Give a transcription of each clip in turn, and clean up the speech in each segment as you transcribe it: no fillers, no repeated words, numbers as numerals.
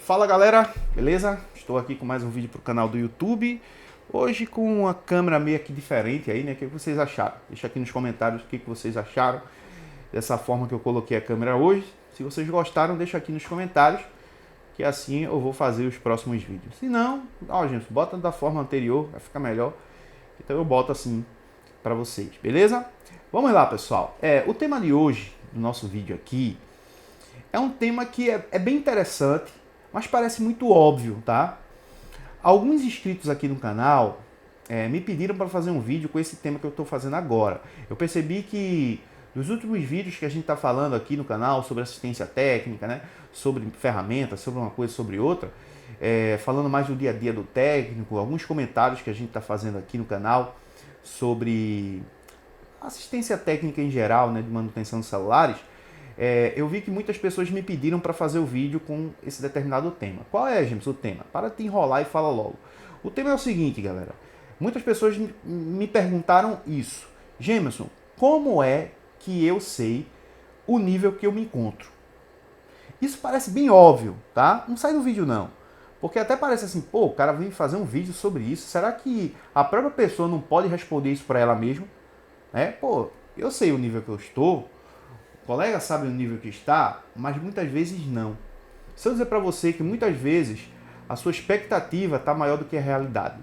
Fala galera, beleza? Estou aqui com mais um vídeo para o canal do YouTube. Hoje com uma câmera meio que diferente aí, né? O que vocês acharam? Deixa aqui nos comentários o que vocês acharam dessa forma que eu coloquei a câmera hoje. Se vocês gostaram, deixa aqui nos comentários, que assim eu vou fazer os próximos vídeos. Se não, ó gente, bota da forma anterior, vai ficar melhor. Então eu boto assim para vocês, beleza? Vamos lá, pessoal. O tema de hoje, do nosso vídeo aqui, é um tema que é bem interessante, mas parece muito óbvio, tá? Alguns inscritos aqui no canal me pediram para fazer um vídeo com esse tema que eu estou fazendo agora. Eu percebi que nos últimos vídeos que a gente está falando aqui no canal sobre assistência técnica, né, sobre ferramentas, sobre uma coisa, sobre outra, falando mais do dia a dia do técnico, alguns comentários que a gente está fazendo aqui no canal sobre assistência técnica em geral, né, de manutenção de celulares, eu vi que muitas pessoas me pediram para fazer o vídeo com esse determinado tema. Qual é, James, o tema? Para de enrolar e fala logo. O tema é o seguinte, galera. Muitas pessoas me perguntaram isso. Jameson, como é que eu sei o nível que eu me encontro? Isso parece bem óbvio, tá? Não sai do vídeo não. Porque até parece assim, pô, o cara vem fazer um vídeo sobre isso. Será que a própria pessoa não pode responder isso para ela mesma? Pô, eu sei o nível que eu estou. O colega sabe o nível que está, mas muitas vezes não. Se eu dizer para você que muitas vezes a sua expectativa está maior do que a realidade.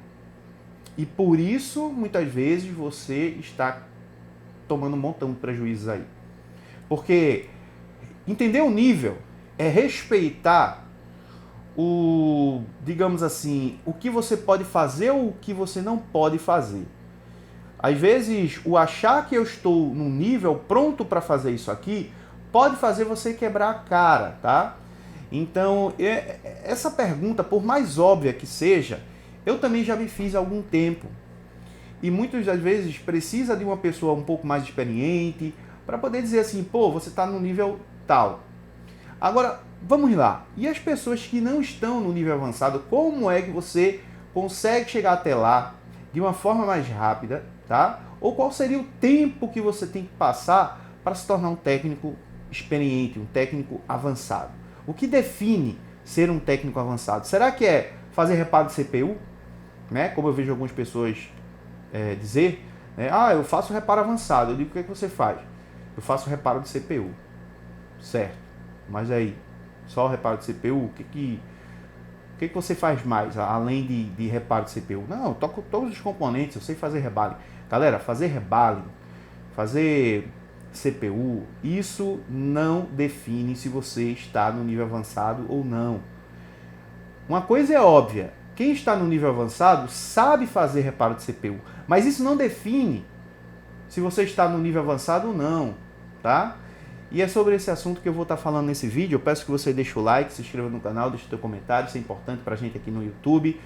E por isso, muitas vezes, você está tomando um montão de prejuízos aí. Porque entender o nível é respeitar digamos assim, o que você pode fazer ou o que você não pode fazer. Às vezes, o achar que eu estou num nível pronto para fazer isso aqui pode fazer você quebrar a cara, tá? Então, essa pergunta, por mais óbvia que seja, eu também já me fiz há algum tempo. E muitas das vezes precisa de uma pessoa um pouco mais experiente para poder dizer assim, pô, você está no nível tal. Agora, vamos lá. E as pessoas que não estão no nível avançado, como é que você consegue chegar até lá de uma forma mais rápida, tá? Ou qual seria o tempo que você tem que passar para se tornar um técnico experiente, um técnico avançado? O que define ser um técnico avançado? Será que é fazer reparo de CPU? Né? Como eu vejo algumas pessoas dizer, né? Eu faço reparo avançado. Eu digo, o que você faz? Eu faço reparo de CPU. Certo. Mas aí, só reparo de CPU, o que você faz mais, além de reparo de CPU? Não, eu toco todos os componentes, eu sei fazer rebaling. Galera, fazer rebaling, fazer CPU, isso não define se você está no nível avançado ou não. Uma coisa é óbvia, quem está no nível avançado sabe fazer reparo de CPU, mas isso não define se você está no nível avançado ou não, tá? E é sobre esse assunto que eu vou estar falando nesse vídeo. Eu peço que você deixe o like, se inscreva no canal, deixe seu comentário, isso é importante pra gente aqui no YouTube.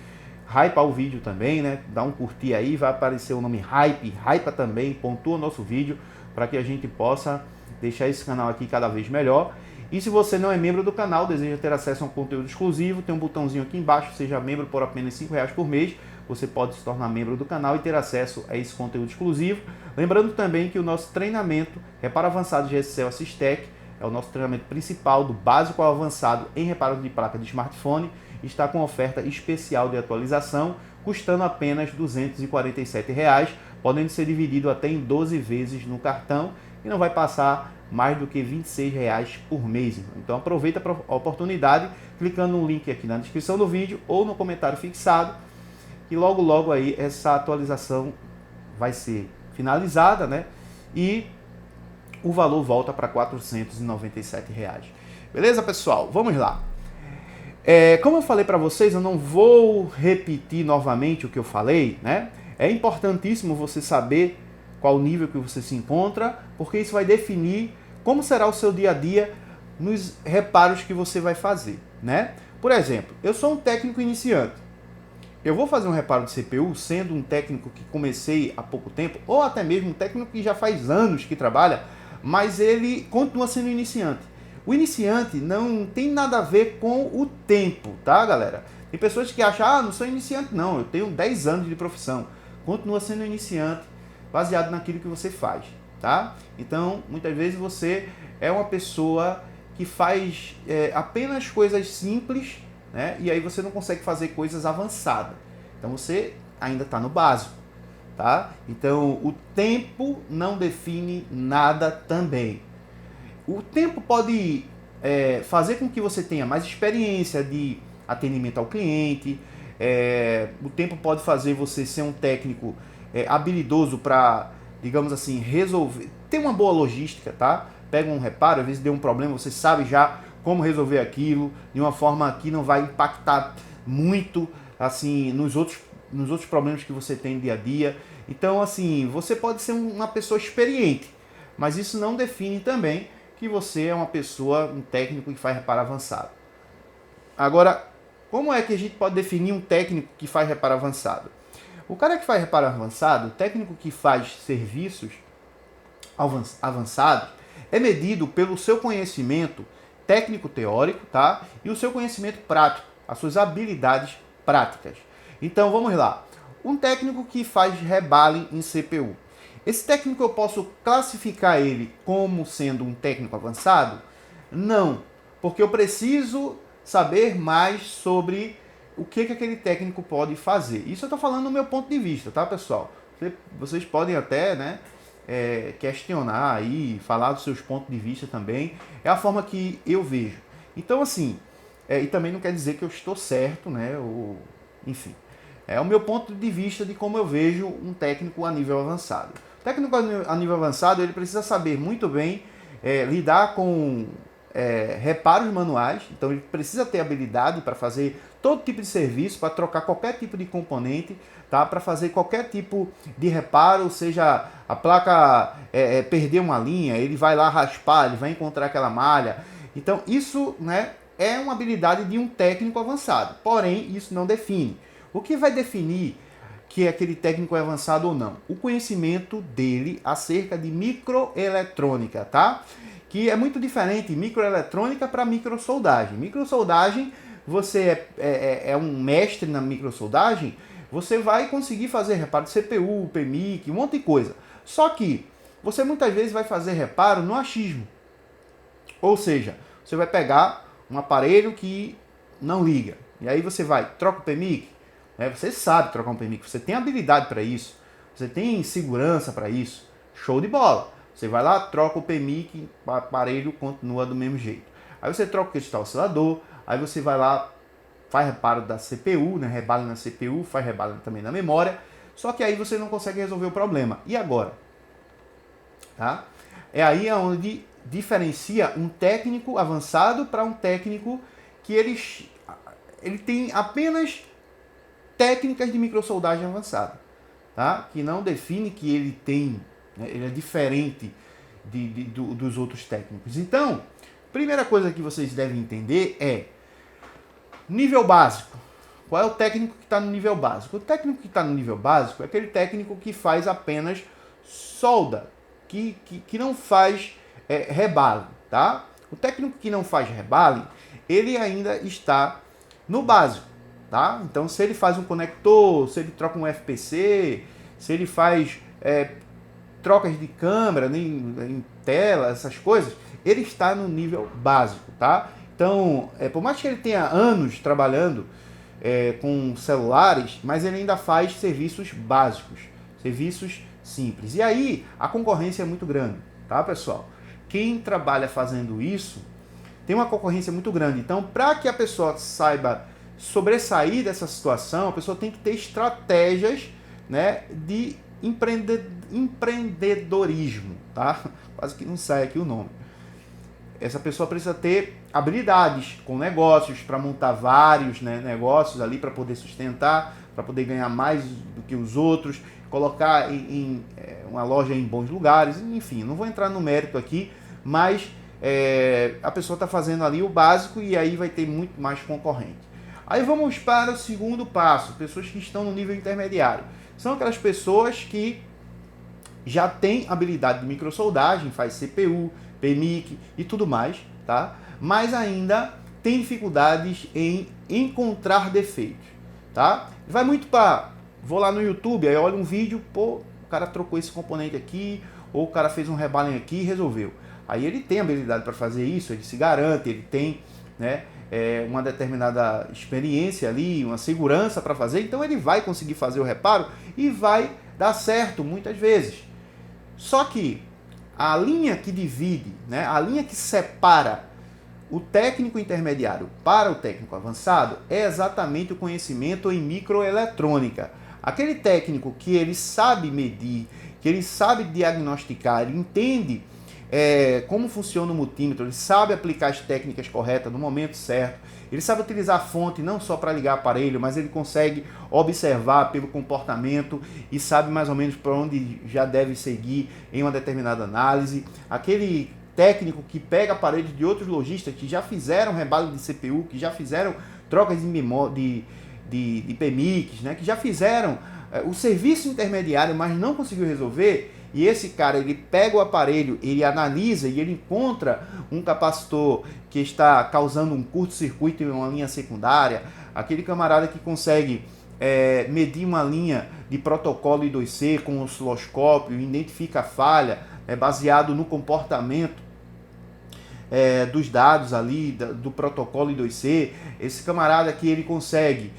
Hypa o vídeo também, né? Dá um curtir aí, vai aparecer o nome Hype, hypa também, pontua o nosso vídeo para que a gente possa deixar esse canal aqui cada vez melhor. E se você não é membro do canal, deseja ter acesso a um conteúdo exclusivo, tem um botãozinho aqui embaixo, seja membro por apenas R$5 por mês. Você pode se tornar membro do canal e ter acesso a esse conteúdo exclusivo. Lembrando também que o nosso treinamento Reparo Avançado GSL Assistec é o nosso treinamento principal do básico ao avançado em reparo de placa de smartphone. Está com oferta especial de atualização, custando apenas R$247, podendo ser dividido até em 12 vezes no cartão e não vai passar mais do que R$26 por mês. Então aproveita a oportunidade clicando no link aqui na descrição do vídeo ou no comentário fixado, que logo aí essa atualização vai ser finalizada, né? E o valor volta para R$497. Beleza, pessoal? Vamos lá. Como eu falei para vocês, eu não vou repetir novamente o que eu falei, né? É importantíssimo você saber qual nível que você se encontra, porque isso vai definir como será o seu dia a dia nos reparos que você vai fazer, né? Por exemplo, eu sou um técnico iniciante. Eu vou fazer um reparo de CPU sendo um técnico que comecei há pouco tempo, ou até mesmo um técnico que já faz anos que trabalha, mas ele continua sendo iniciante. O iniciante não tem nada a ver com o tempo, tá, galera? Tem pessoas que acham, não sou iniciante não, eu tenho 10 anos de profissão. Continua sendo iniciante, baseado naquilo que você faz, tá? Então, muitas vezes você é uma pessoa que faz apenas coisas simples né? E aí você não consegue fazer coisas avançadas. Então você ainda está no básico, tá? Então o tempo não define nada também. O tempo pode fazer com que você tenha mais experiência de atendimento ao cliente. O tempo pode fazer você ser um técnico habilidoso para, digamos assim, resolver, ter uma boa logística, tá? Pega um reparo, às vezes deu um problema, você sabe já como resolver aquilo de uma forma que não vai impactar muito assim nos outros problemas que você tem dia a dia. Então, assim, você pode ser uma pessoa experiente, mas isso não define também que você é uma pessoa, um técnico que faz reparo avançado. Agora, como é que a gente pode definir um técnico que faz reparo avançado? O cara que faz reparo avançado, o técnico que faz serviços avançados, é medido pelo seu conhecimento técnico-teórico, tá? E o seu conhecimento prático, as suas habilidades práticas. Então, vamos lá. Um técnico que faz rebale em CPU. Esse técnico eu posso classificar ele como sendo um técnico avançado? Não, porque eu preciso saber mais sobre o que aquele técnico pode fazer. Isso eu estou falando do meu ponto de vista, tá, pessoal? Vocês podem até, né, questionar aí, falar dos seus pontos de vista também. É a forma que eu vejo. Então, assim, e também não quer dizer que eu estou certo, né, ou, enfim. É o meu ponto de vista de como eu vejo um técnico a nível avançado. O técnico a nível avançado, ele precisa saber muito bem lidar com reparos manuais, então ele precisa ter habilidade para fazer todo tipo de serviço, para trocar qualquer tipo de componente, tá? Para fazer qualquer tipo de reparo, seja a placa perder uma linha, ele vai lá raspar, ele vai encontrar aquela malha. Então isso, né, é uma habilidade de um técnico avançado, porém isso não define. O que vai definir que aquele técnico é avançado ou não? O conhecimento dele acerca de microeletrônica, tá? Que é muito diferente microeletrônica para microsoldagem. Microsoldagem, você é um mestre na microsoldagem, você vai conseguir fazer reparo de CPU, PMIC, um monte de coisa. Só que você muitas vezes vai fazer reparo no achismo. Ou seja, você vai pegar um aparelho que não liga. E aí você troca o PMIC. Você sabe trocar um PMIC, você tem habilidade para isso, você tem segurança para isso, show de bola. Você vai lá, troca o PMIC, o aparelho continua do mesmo jeito. Aí você troca o cristal oscilador, aí você vai lá, faz reparo da CPU, né, rebala na CPU, faz rebalo também na memória, só que aí você não consegue resolver o problema. E agora? Tá? É aí onde diferencia um técnico avançado para um técnico que ele tem apenas técnicas de microsoldagem avançada, tá? Que não define que ele tem, né, ele é diferente dos outros técnicos. Então, primeira coisa que vocês devem entender é nível básico. Qual é o técnico que está no nível básico? O técnico que está no nível básico é aquele técnico que faz apenas solda, que não faz rebale, tá? O técnico que não faz rebale, ele ainda está no básico. Tá? Então, se ele faz um conector, se ele troca um FPC, se ele faz trocas de câmera em tela, essas coisas, ele está no nível básico. Tá? Então, por mais que ele tenha anos trabalhando com celulares, mas ele ainda faz serviços básicos, serviços simples. E aí, a concorrência é muito grande, tá, pessoal? Quem trabalha fazendo isso tem uma concorrência muito grande. Então, para que a pessoa saiba sobressair dessa situação, a pessoa tem que ter estratégias, né, de empreendedorismo, tá? Quase que não sai aqui o nome. Essa pessoa precisa ter habilidades com negócios, para montar vários, né, negócios ali para poder sustentar, para poder ganhar mais do que os outros, colocar uma loja em bons lugares, enfim, não vou entrar no mérito aqui, mas a pessoa está fazendo ali o básico e aí vai ter muito mais concorrente. Aí vamos para o segundo passo, pessoas que estão no nível intermediário. São aquelas pessoas que já têm habilidade de microsoldagem, faz CPU, PMIC e tudo mais, tá? Mas ainda tem dificuldades em encontrar defeitos, tá? Vai muito para, vou lá no YouTube, aí olho um vídeo, pô, o cara trocou esse componente aqui, ou o cara fez um rebalem aqui e resolveu. Aí ele tem habilidade para fazer isso, ele se garante, ele tem, né, uma determinada experiência ali, uma segurança para fazer, então ele vai conseguir fazer o reparo e vai dar certo muitas vezes. Só que a linha que divide, né, a linha que separa o técnico intermediário para o técnico avançado é exatamente o conhecimento em microeletrônica. Aquele técnico que ele sabe medir, que ele sabe diagnosticar, ele entende como funciona o multímetro, ele sabe aplicar as técnicas corretas no momento certo, ele sabe utilizar a fonte não só para ligar aparelho, mas ele consegue observar pelo comportamento e sabe mais ou menos para onde já deve seguir em uma determinada análise. Aquele técnico que pega aparelhos de outros lojistas que já fizeram rebalo de CPU, que já fizeram trocas de PMICs, né, que já fizeram o serviço intermediário, mas não conseguiu resolver. E esse cara, ele pega o aparelho, ele analisa e ele encontra um capacitor que está causando um curto-circuito em uma linha secundária, aquele camarada que consegue medir uma linha de protocolo I2C com osciloscópio, identifica a falha, baseado no comportamento dos dados ali, do protocolo I2C, esse camarada que ele consegue,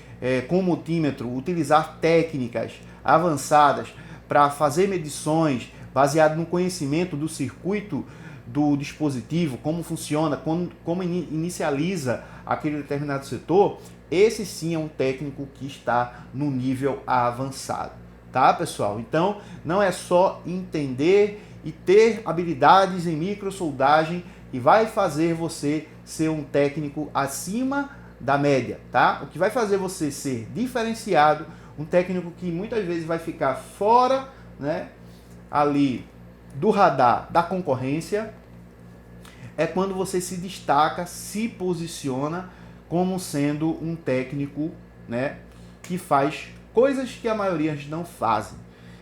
com o multímetro, utilizar técnicas avançadas para fazer medições baseado no conhecimento do circuito do dispositivo, como funciona, como inicializa aquele determinado setor, esse sim é um técnico que está no nível avançado, tá, pessoal? Então, não é só entender e ter habilidades em microsoldagem que vai fazer você ser um técnico acima da média, tá? O que vai fazer você ser diferenciado, um técnico que muitas vezes vai ficar fora, né, ali do radar da concorrência, é quando você se destaca, se posiciona como sendo um técnico, né, que faz coisas que a maioria não fazem.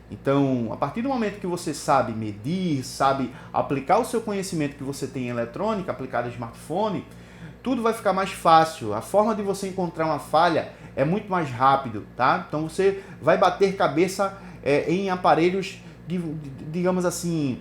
Então, a partir do momento que você sabe medir, sabe aplicar o seu conhecimento que você tem em eletrônica, aplicado em smartphone, tudo vai ficar mais fácil. A forma de você encontrar uma falha é muito mais rápido, tá? Então você vai bater cabeça em aparelhos, digamos assim,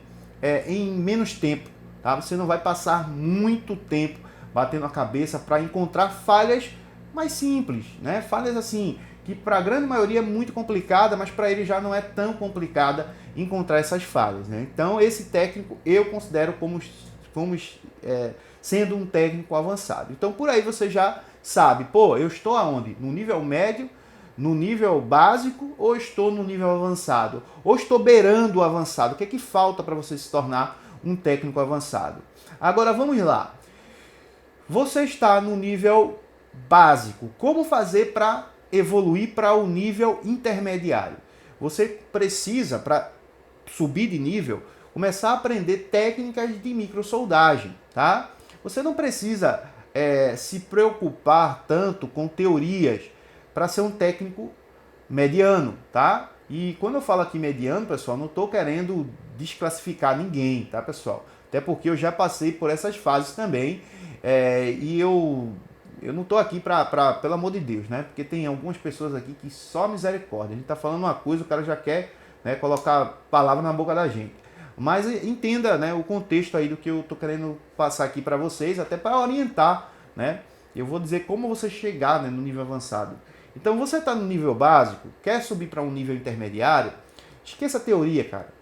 em menos tempo, tá? Você não vai passar muito tempo batendo a cabeça para encontrar falhas mais simples, né? Falhas assim, que para a grande maioria é muito complicada, mas para ele já não é tão complicada encontrar essas falhas, né? Então esse técnico eu considero como sendo um técnico avançado. Então por aí você já sabe, pô, eu estou aonde? No nível médio, no nível básico ou estou no nível avançado? Ou estou beirando o avançado? O que é que falta para você se tornar um técnico avançado? Agora vamos lá. Você está no nível básico. Como fazer para evoluir para o nível intermediário? Você precisa, para subir de nível, começar a aprender técnicas de microsoldagem, tá? Você não precisa se preocupar tanto com teorias para ser um técnico mediano, tá? E quando eu falo aqui mediano, pessoal, não estou querendo desclassificar ninguém, tá, pessoal? Até porque eu já passei por essas fases também, e eu não estou aqui pelo amor de Deus, né? Porque tem algumas pessoas aqui que só misericórdia. A gente está falando uma coisa, o cara já quer, né, colocar palavra na boca da gente. Mas entenda, né, o contexto aí do que eu estou querendo passar aqui para vocês, até para orientar, né? Eu vou dizer como você chegar, né, no nível avançado. Então você está no nível básico, quer subir para um nível intermediário, esqueça a teoria, cara.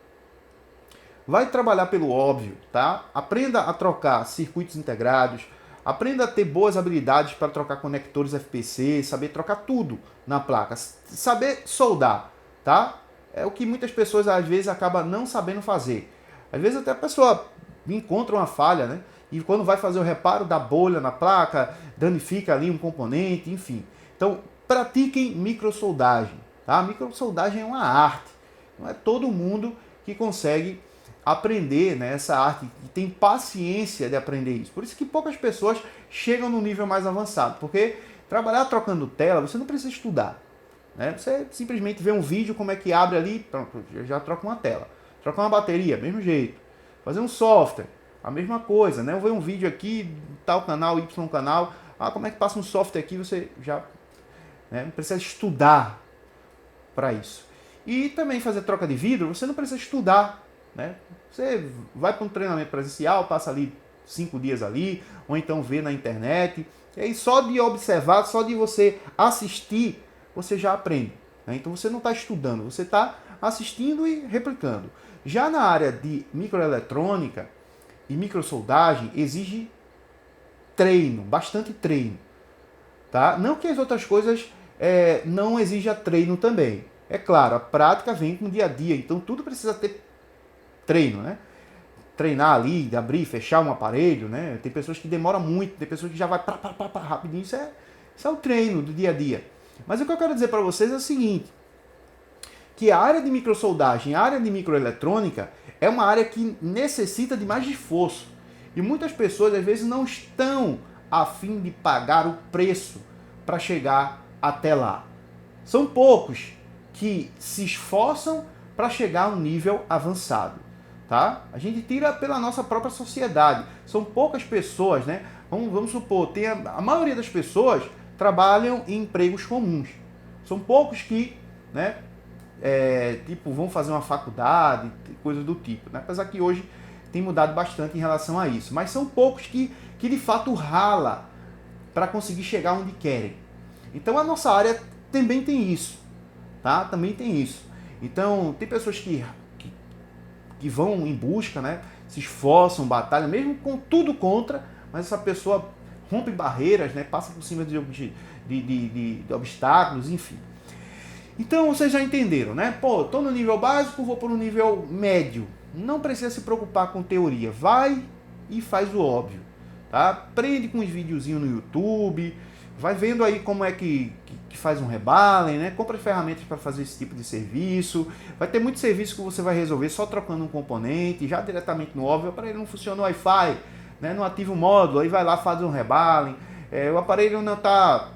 Vai trabalhar pelo óbvio, tá? Aprenda a trocar circuitos integrados, aprenda a ter boas habilidades para trocar conectores FPC, saber trocar tudo na placa, saber soldar, tá? É o que muitas pessoas às vezes acabam não sabendo fazer. Às vezes até a pessoa encontra uma falha, né? E quando vai fazer o reparo da bolha na placa, danifica ali um componente, enfim. Então, pratiquem microsoldagem, tá? Microsoldagem é uma arte. Não é todo mundo que consegue aprender, né, essa arte, que tem paciência de aprender isso. Por isso que poucas pessoas chegam no nível mais avançado, porque trabalhar trocando tela, você não precisa estudar, né? Você simplesmente vê um vídeo, como é que abre ali, pronto, já troca uma tela. Trocar uma bateria, mesmo jeito. Fazer um software, a mesma coisa, né? Eu vejo um vídeo aqui, tal canal, Y canal, como é que passa um software aqui, você já, né, não precisa estudar para isso. E também fazer troca de vidro, você não precisa estudar, né? Você vai para um treinamento presencial, passa ali 5 dias ali, ou então vê na internet. E aí só de observar, só de você assistir, você já aprende. Né? Então você não está estudando, você está assistindo e replicando. Já na área de microeletrônica e microsoldagem, exige treino, bastante treino. Tá? Não que as outras coisas não exija treino também. É claro, a prática vem com o dia a dia, então tudo precisa ter treino, né? Treinar ali, de abrir e fechar um aparelho, né? Tem pessoas que demoram muito, tem pessoas que já vai rapidinho, isso é o treino do dia a dia. Mas o que eu quero dizer para vocês é o seguinte, que a área de microsoldagem, a área de microeletrônica, é uma área que necessita de mais esforço. E muitas pessoas, às vezes, não estão a fim de pagar o preço para chegar até lá. São poucos que se esforçam para chegar a um nível avançado. Tá? A gente tira pela nossa própria sociedade. São poucas pessoas, né? Vamos supor, a maioria das pessoas trabalham em empregos comuns. São poucos que, né, vão fazer uma faculdade, coisas do tipo. Né? Apesar que hoje tem mudado bastante em relação a isso. Mas são poucos que de fato rala para conseguir chegar onde querem. Então a nossa área também tem isso. Tá? Também tem isso. Então tem pessoas que vão em busca, né? Se esforçam, batalham, mesmo com tudo contra, mas essa pessoa rompe barreiras, né? Passa por cima de obstáculos, enfim. Então vocês já entenderam, né? Pô, tô no nível básico, vou para o nível médio. Não precisa se preocupar com teoria, vai e faz o óbvio, tá? Aprende com uns videozinhos no YouTube, vai vendo aí como é que faz um rebalem, né? Compra ferramentas para fazer esse tipo de serviço. Vai ter muito serviço que você vai resolver só trocando um componente, já diretamente no óbvio. O aparelho não funciona no Wi-Fi, né? Não ativa o módulo, aí vai lá, faz um rebalem. O aparelho não está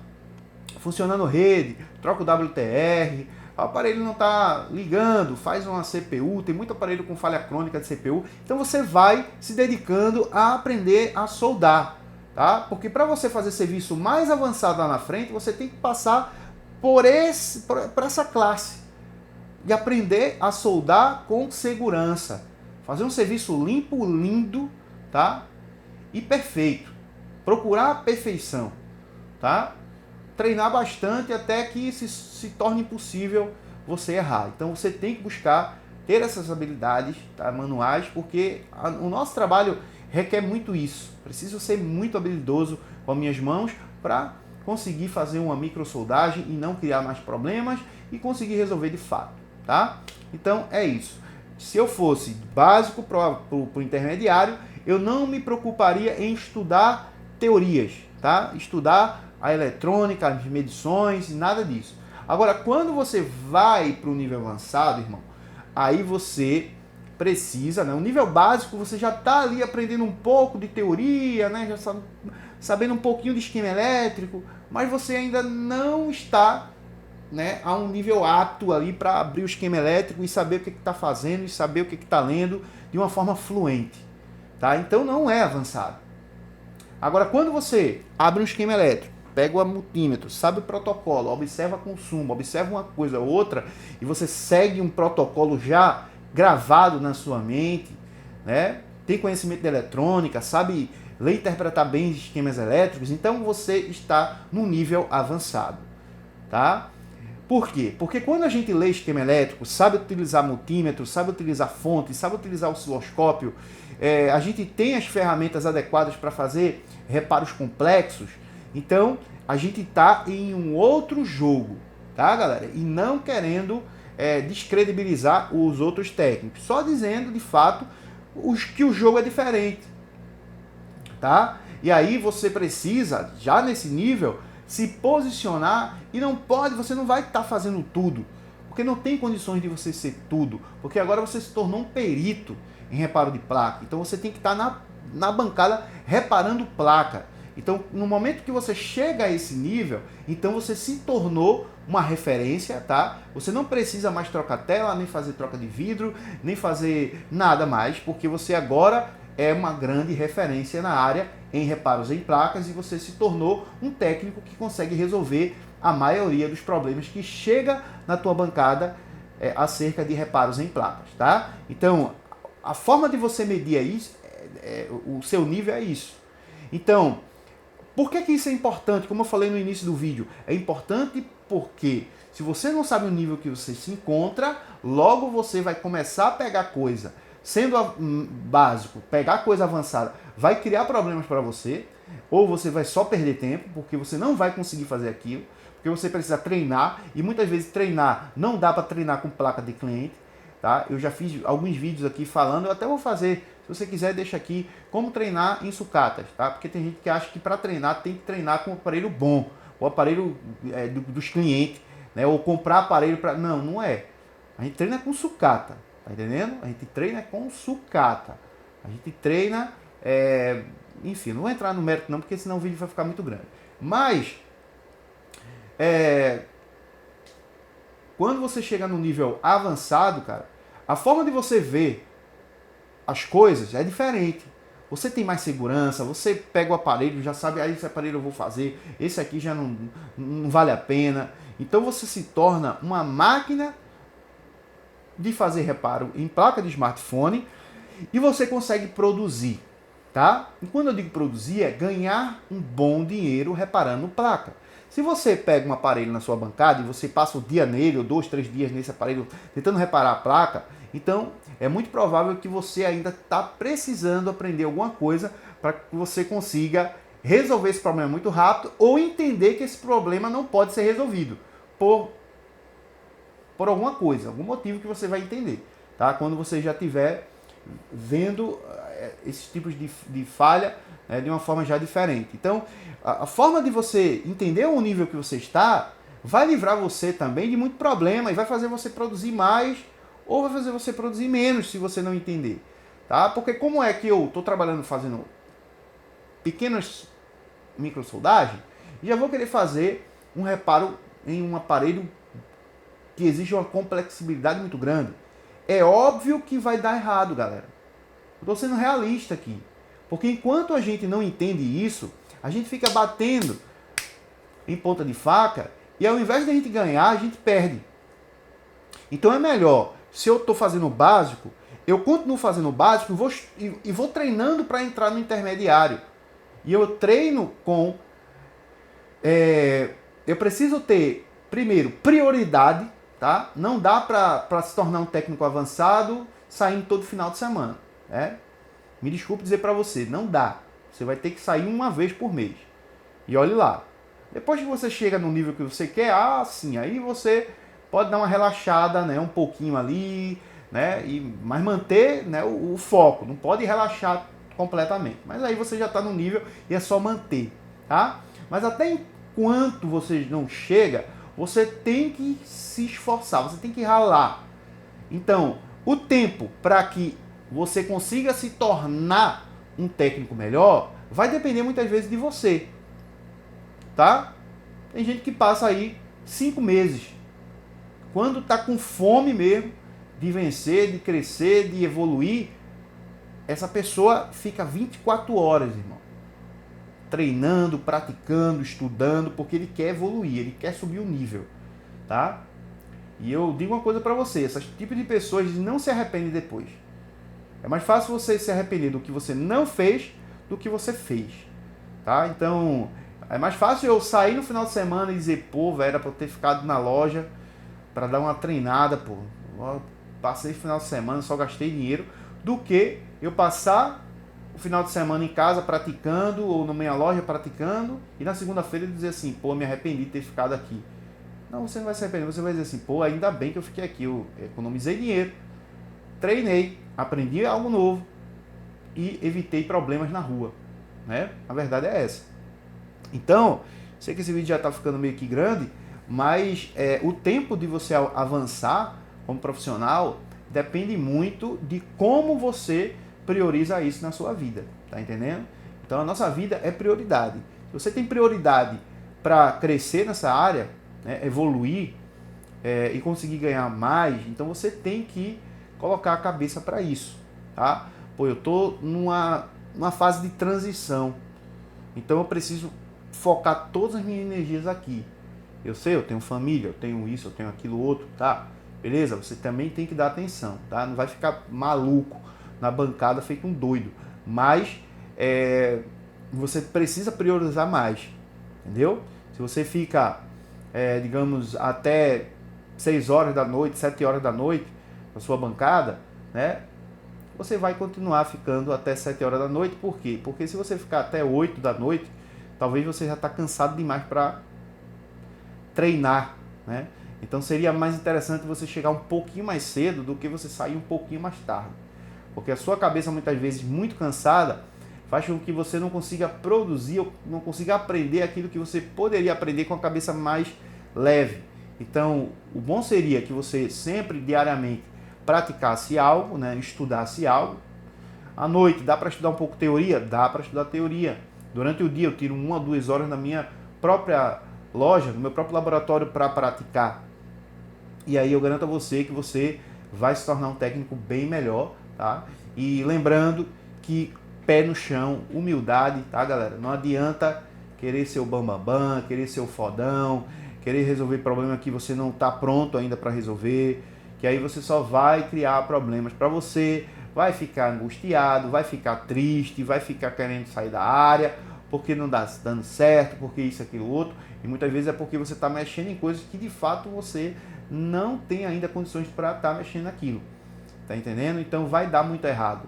funcionando rede, troca o WTR. O aparelho não está ligando, faz uma CPU. Tem muito aparelho com falha crônica de CPU. Então você vai se dedicando a aprender a soldar. Tá? Porque para você fazer serviço mais avançado lá na frente, você tem que passar por essa classe e aprender a soldar com segurança. Fazer um serviço limpo, lindo, tá? E perfeito. Procurar a perfeição. Tá? Treinar bastante até que se torne impossível você errar. Então você tem que buscar ter essas habilidades, tá, manuais, porque o nosso trabalho requer muito isso. Preciso ser muito habilidoso com as minhas mãos para conseguir fazer uma microsoldagem e não criar mais problemas e conseguir resolver de fato, tá? Então é isso. Se eu fosse básico para o intermediário, eu não me preocuparia em estudar teorias, tá? Estudar a eletrônica, as medições, nada disso. Agora, quando você vai para o nível avançado, irmão, aí você precisa, né? O nível básico você já está ali aprendendo um pouco de teoria, né? Já sabendo um pouquinho de esquema elétrico, mas você ainda não está, né, a um nível apto ali para abrir o esquema elétrico e saber o que está fazendo e saber o que está lendo de uma forma fluente, tá? Então não é avançado. Agora, quando você abre um esquema elétrico, pega o multímetro, sabe o protocolo, observa consumo, observa uma coisa ou outra e você segue um protocolo já gravado na sua mente, né? Tem conhecimento de eletrônica, sabe ler e interpretar bem os esquemas elétricos, então você está no nível avançado, tá? Por quê? Porque quando a gente lê esquema elétrico, sabe utilizar multímetro, sabe utilizar fonte, sabe utilizar osciloscópio, a gente tem as ferramentas adequadas para fazer reparos complexos, então a gente está em um outro jogo, tá, galera? E não querendo descredibilizar os outros técnicos, só dizendo de fato que o jogo é diferente, tá? E aí você precisa, já nesse nível, se posicionar e você não vai estar fazendo tudo, porque não tem condições de você ser tudo, porque agora você se tornou um perito em reparo de placa, então você tem que estar na bancada reparando placa. Então, no momento que você chega a esse nível, então você se tornou uma referência, tá? Você não precisa mais trocar tela, nem fazer troca de vidro, nem fazer nada mais, porque você agora é uma grande referência na área em reparos em placas e você se tornou um técnico que consegue resolver a maioria dos problemas que chega na tua bancada acerca de reparos em placas, tá? Então, a forma de você medir isso o seu nível é isso. Então, por que isso é importante? Como eu falei no início do vídeo, é importante porque se você não sabe o nível que você se encontra, logo você vai começar a pegar coisa, sendo básico, pegar coisa avançada, vai criar problemas para você, ou você vai só perder tempo, porque você não vai conseguir fazer aquilo, porque você precisa treinar, e muitas vezes treinar, não dá para treinar com placa de cliente, tá? Eu já fiz alguns vídeos aqui falando, eu até vou fazer, se você quiser deixa aqui, como treinar em sucatas, tá? Porque tem gente que acha que para treinar tem que treinar com um aparelho bom, o aparelho dos clientes, né? Ou comprar aparelho para... Não, não é. A gente treina com sucata, tá entendendo? A gente treina com sucata. A gente treina, enfim, não vou entrar no mérito não, porque senão o vídeo vai ficar muito grande. Mas, quando você chega no nível avançado, cara, a forma de você ver as coisas é diferente. Você tem mais segurança, você pega o aparelho, já sabe, esse aparelho eu vou fazer, esse aqui já não vale a pena. Então você se torna uma máquina de fazer reparo em placa de smartphone e você consegue produzir, tá? E quando eu digo produzir, é ganhar um bom dinheiro reparando placa. Se você pega um aparelho na sua bancada e você passa o dia nele, ou 2, 3 dias nesse aparelho tentando reparar a placa, então é muito provável que você ainda está precisando aprender alguma coisa para que você consiga resolver esse problema muito rápido ou entender que esse problema não pode ser resolvido por alguma coisa, algum motivo que você vai entender, tá? Quando você já estiver vendo esses tipos de falha de uma forma já diferente. Então, a forma de você entender o nível que você está vai livrar você também de muito problema e vai fazer você produzir mais ou vai fazer você produzir menos se você não entender, tá? Porque como é que eu estou trabalhando fazendo pequenas microsoldagens, já vou querer fazer um reparo em um aparelho que exige uma complexibilidade muito grande. É óbvio que vai dar errado, galera. Eu estou sendo realista aqui. Porque enquanto a gente não entende isso, a gente fica batendo em ponta de faca e ao invés de a gente ganhar, a gente perde. Então é melhor, se eu estou fazendo o básico, eu continuo fazendo o básico e vou treinando para entrar no intermediário. E eu treino com... eu preciso ter, primeiro, prioridade, tá? Não dá para se tornar um técnico avançado saindo todo final de semana. Me desculpe dizer para você, não dá. Você vai ter que sair uma vez por mês. E olhe lá. Depois que você chega no nível que você quer, sim, aí você pode dar uma relaxada, né, um pouquinho ali, né, mas manter, né, o foco. Não pode relaxar completamente. Mas aí você já está no nível e é só manter, tá? Mas até enquanto você não chega, você tem que se esforçar, você tem que ralar. Então, o tempo para que você consiga se tornar um técnico melhor vai depender muitas vezes de você, tá? Tem gente que passa aí 5 meses, quando tá com fome mesmo de vencer, de crescer, de evoluir, essa pessoa fica 24 horas, irmão, treinando, praticando, estudando, porque ele quer evoluir, ele quer subir o nível, tá? E eu digo uma coisa para você, esse tipo de pessoas não se arrependem depois. É mais fácil você se arrepender do que você não fez do que você fez, tá? Então, é mais fácil eu sair no final de semana e dizer, pô, velho, era pra eu ter ficado na loja para dar uma treinada, pô. Eu passei o final de semana, só gastei dinheiro, do que eu passar o final de semana em casa praticando, ou na minha loja praticando, e na segunda-feira dizer assim, pô, me arrependi de ter ficado aqui. Não, você não vai se arrepender, você vai dizer assim, pô, ainda bem que eu fiquei aqui, eu economizei dinheiro, treinei, aprendi algo novo e evitei problemas na rua, né? A verdade é essa. Então, sei que esse vídeo já está ficando meio que grande, mas o tempo de você avançar como profissional depende muito de como você prioriza isso na sua vida, tá entendendo? Então, a nossa vida é prioridade. Se você tem prioridade para crescer nessa área, né, evoluir e conseguir ganhar mais, então você tem que colocar a cabeça para isso, tá? Pô, eu tô numa fase de transição, então eu preciso focar todas as minhas energias aqui. Eu sei, eu tenho família, eu tenho isso, eu tenho aquilo outro, tá? Beleza? Você também tem que dar atenção, tá? Não vai ficar maluco na bancada feito um doido. mas você precisa priorizar mais, entendeu? Se você fica, digamos, até 6 horas da noite, 7 horas da noite na sua bancada, né? Você vai continuar ficando até 7 horas da noite. Por quê? Porque se você ficar até 8 da noite, talvez você já está cansado demais para treinar, né? Então seria mais interessante você chegar um pouquinho mais cedo do que você sair um pouquinho mais tarde. Porque a sua cabeça, muitas vezes muito cansada, faz com que você não consiga produzir, ou não consiga aprender aquilo que você poderia aprender com a cabeça mais leve. Então, o bom seria que você sempre, diariamente, praticasse algo, né? Estudasse algo. À noite, dá para estudar um pouco teoria? Dá para estudar teoria. Durante o dia, eu tiro 1 a 2 horas na minha própria loja, no meu próprio laboratório para praticar. E aí eu garanto a você que você vai se tornar um técnico bem melhor, tá? E lembrando que pé no chão, humildade, tá, galera? Não adianta querer ser o bambambam, querer ser o fodão, querer resolver problema que você não está pronto ainda para resolver, que aí você só vai criar problemas para você, vai ficar angustiado, vai ficar triste, vai ficar querendo sair da área, porque não dá dando certo, porque isso, aquilo, outro, e muitas vezes é porque você está mexendo em coisas que de fato você não tem ainda condições para estar mexendo naquilo, tá entendendo? Então vai dar muito errado.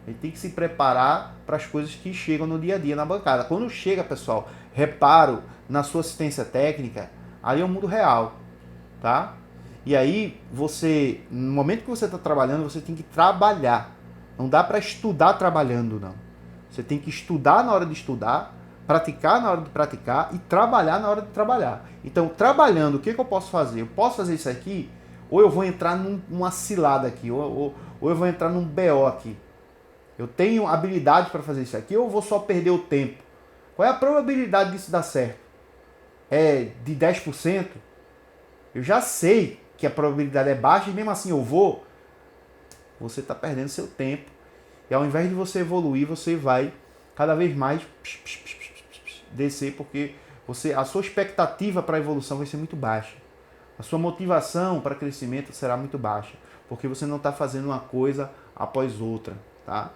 A gente tem que se preparar para as coisas que chegam no dia a dia na bancada. Quando chega, pessoal, reparo na sua assistência técnica, aí é o mundo real, tá? E aí você, no momento que você está trabalhando, você tem que trabalhar. Não dá para estudar trabalhando, não. Você tem que estudar na hora de estudar, praticar na hora de praticar e trabalhar na hora de trabalhar. Então, trabalhando, o que eu posso fazer? Eu posso fazer isso aqui, ou eu vou entrar numa cilada aqui, ou eu vou entrar num BO aqui. Eu tenho habilidade para fazer isso aqui, ou eu vou só perder o tempo? Qual é a probabilidade disso dar certo? É de 10%? Eu já sei que a probabilidade é baixa e mesmo assim eu vou. Você está perdendo seu tempo. E ao invés de você evoluir, você vai cada vez mais descer, porque a sua expectativa para a evolução vai ser muito baixa. A sua motivação para crescimento será muito baixa, porque você não está fazendo uma coisa após outra, tá?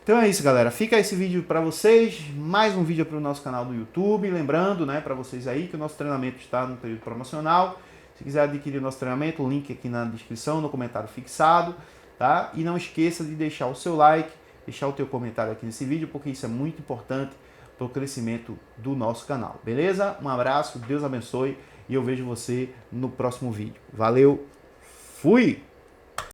Então é isso, galera. Fica esse vídeo para vocês, mais um vídeo para o nosso canal do YouTube. Lembrando, né, para vocês aí que o nosso treinamento está no período promocional. Se quiser adquirir o nosso treinamento, o link aqui na descrição, no comentário fixado, tá? E não esqueça de deixar o seu like, deixar o teu comentário aqui nesse vídeo, porque isso é muito importante para o crescimento do nosso canal. Beleza? Um abraço, Deus abençoe e eu vejo você no próximo vídeo. Valeu, fui!